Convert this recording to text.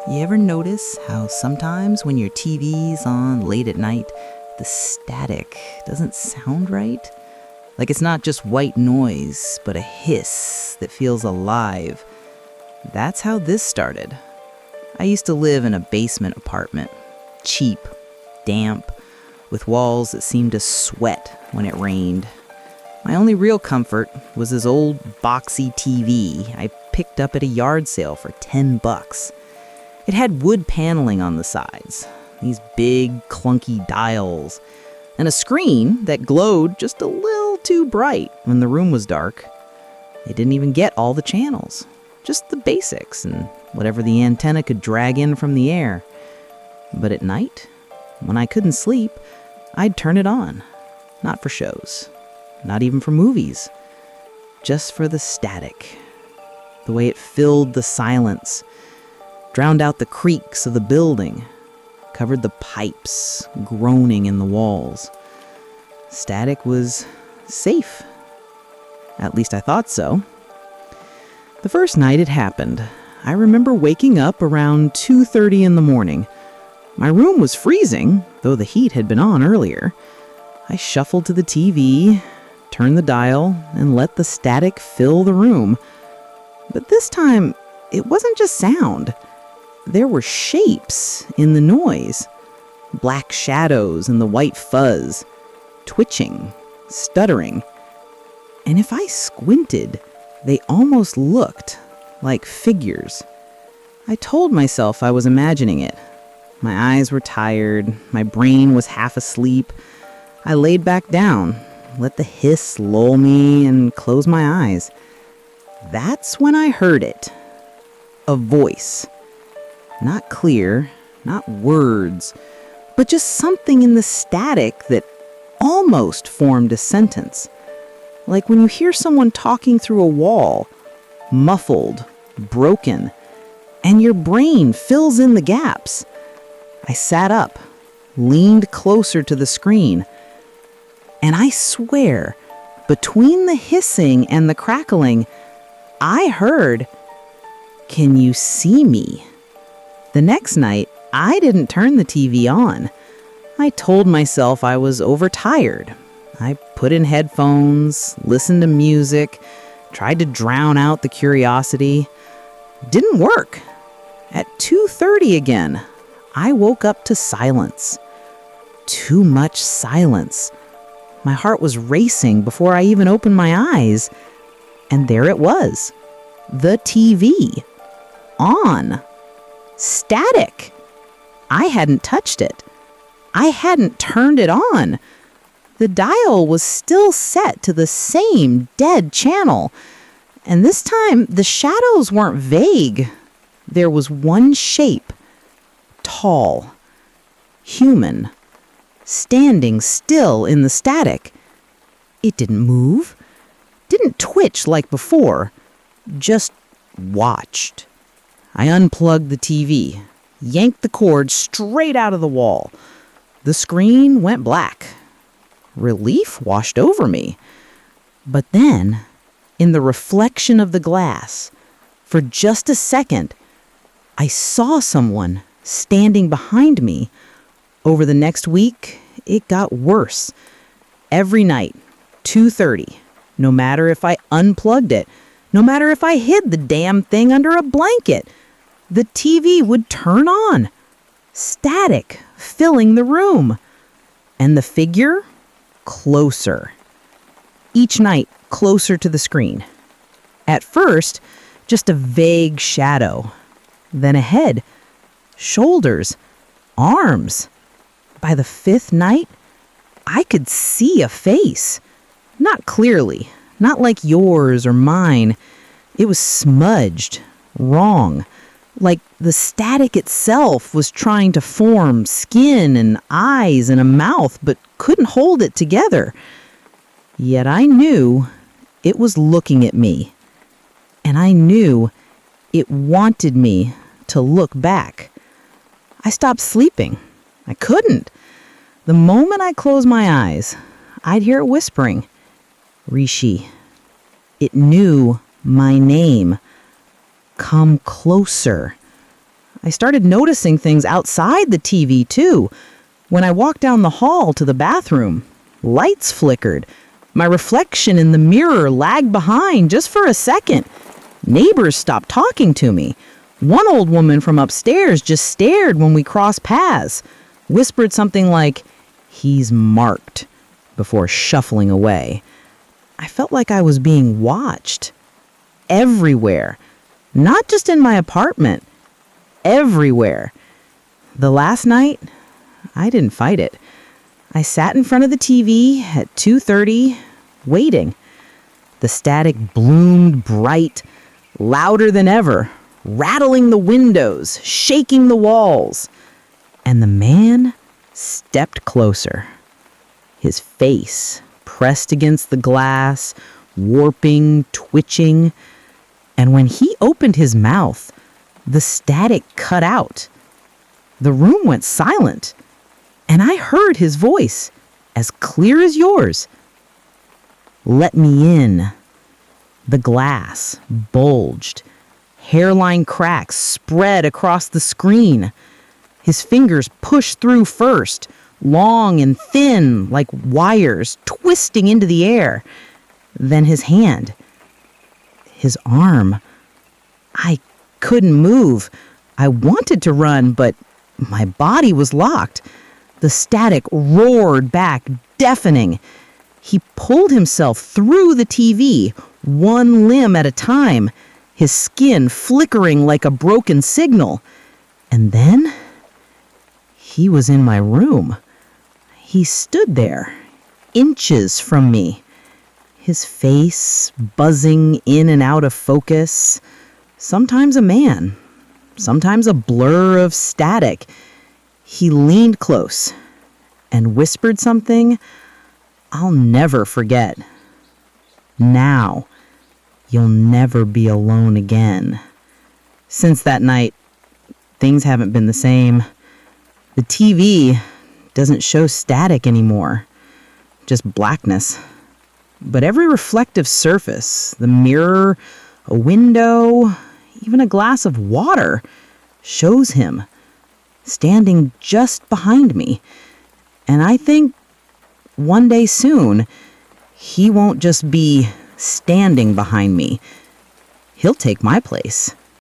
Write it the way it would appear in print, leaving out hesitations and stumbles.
You ever notice how sometimes when your TV's on late at night, the static doesn't sound right? Like it's not just white noise, but a hiss that feels alive. That's how this started. I used to live in a basement apartment. Cheap, damp, with walls that seemed to sweat when it rained. My only real comfort was this old boxy TV I picked up at a yard sale for $10. It had wood paneling on the sides, these big, clunky dials, and a screen that glowed just a little too bright when the room was dark. It didn't even get all the channels, just the basics and whatever the antenna could drag in from the air. But at night, when I couldn't sleep, I'd turn it on. Not for shows, not even for movies, just for the static, the way it filled the silence, drowned out the creaks of the building, covered the pipes groaning in the walls. Static was safe. At least I thought so. The first night it happened, I remember waking up around 2:30 in the morning. My room was freezing, though the heat had been on earlier. I shuffled to the TV, turned the dial, and let the static fill the room. But this time, it wasn't just sound. There were shapes in the noise. Black shadows in the white fuzz, twitching, stuttering. And if I squinted, they almost looked like figures. I told myself I was imagining it. My eyes were tired, my brain was half asleep. I laid back down, let the hiss lull me, and closed my eyes. That's when I heard it. A voice. Not clear, not words, but just something in the static that almost formed a sentence. Like when you hear someone talking through a wall, muffled, broken, and your brain fills in the gaps. I sat up, leaned closer to the screen, and I swear, between the hissing and the crackling, I heard, "Can you see me?" The next night, I didn't turn the TV on. I told myself I was overtired. I put in headphones, listened to music, tried to drown out the curiosity. Didn't work. At 2:30 again, I woke up to silence. Too much silence. My heart was racing before I even opened my eyes. And there it was. The TV. On. Static. I hadn't touched it. I hadn't turned it on. The dial was still set to the same dead channel. And this time, the shadows weren't vague. There was one shape. Tall. Human. Standing still in the static. It didn't move. Didn't twitch like before. Just watched. I unplugged the TV, yanked the cord straight out of the wall. The screen went black. Relief washed over me. But then, in the reflection of the glass, for just a second, I saw someone standing behind me. Over the next week, it got worse. Every night, 2:30, no matter if I unplugged it, no matter if I hid the damn thing under a blanket, the TV would turn on. Static filling the room. And the figure, closer. Each night, closer to the screen. At first, just a vague shadow. Then a head, shoulders, arms. By the fifth night, I could see a face. Not clearly, not like yours or mine. It was smudged, wrong. Like the static itself was trying to form skin and eyes and a mouth, but couldn't hold it together. Yet I knew it was looking at me. And I knew it wanted me to look back. I stopped sleeping. I couldn't. The moment I closed my eyes, I'd hear it whispering, "Rishi." It knew my name. Come closer. I started noticing things outside the TV, too. When I walked down the hall to the bathroom, lights flickered. My reflection in the mirror lagged behind just for a second. Neighbors stopped talking to me. One old woman from upstairs just stared when we crossed paths, whispered something like, "He's marked," before shuffling away. I felt like I was being watched. Everywhere. Not just in my apartment. Everywhere. The last night, I didn't fight it. I sat in front of the TV at 2:30, waiting. The static bloomed bright, louder than ever, rattling the windows, shaking the walls. And the man stepped closer. His face pressed against the glass, warping, twitching. And when he opened his mouth, the static cut out. The room went silent, and I heard his voice, as clear as yours. "Let me in." The glass bulged. Hairline cracks spread across the screen. His fingers pushed through first, long and thin like wires twisting into the air. Then his hand. His arm. I couldn't move. I wanted to run, but my body was locked. The static roared back, deafening. He pulled himself through the TV, one limb at a time, his skin flickering like a broken signal. And then he was in my room. He stood there, inches from me, his face buzzing in and out of focus, sometimes a man, sometimes a blur of static. He leaned close and whispered something I'll never forget. "Now, you'll never be alone again." Since that night, things haven't been the same. The TV doesn't show static anymore, just blackness. But every reflective surface, the mirror, a window, even a glass of water, shows him, standing just behind me. And I think one day soon, he won't just be standing behind me. He'll take my place.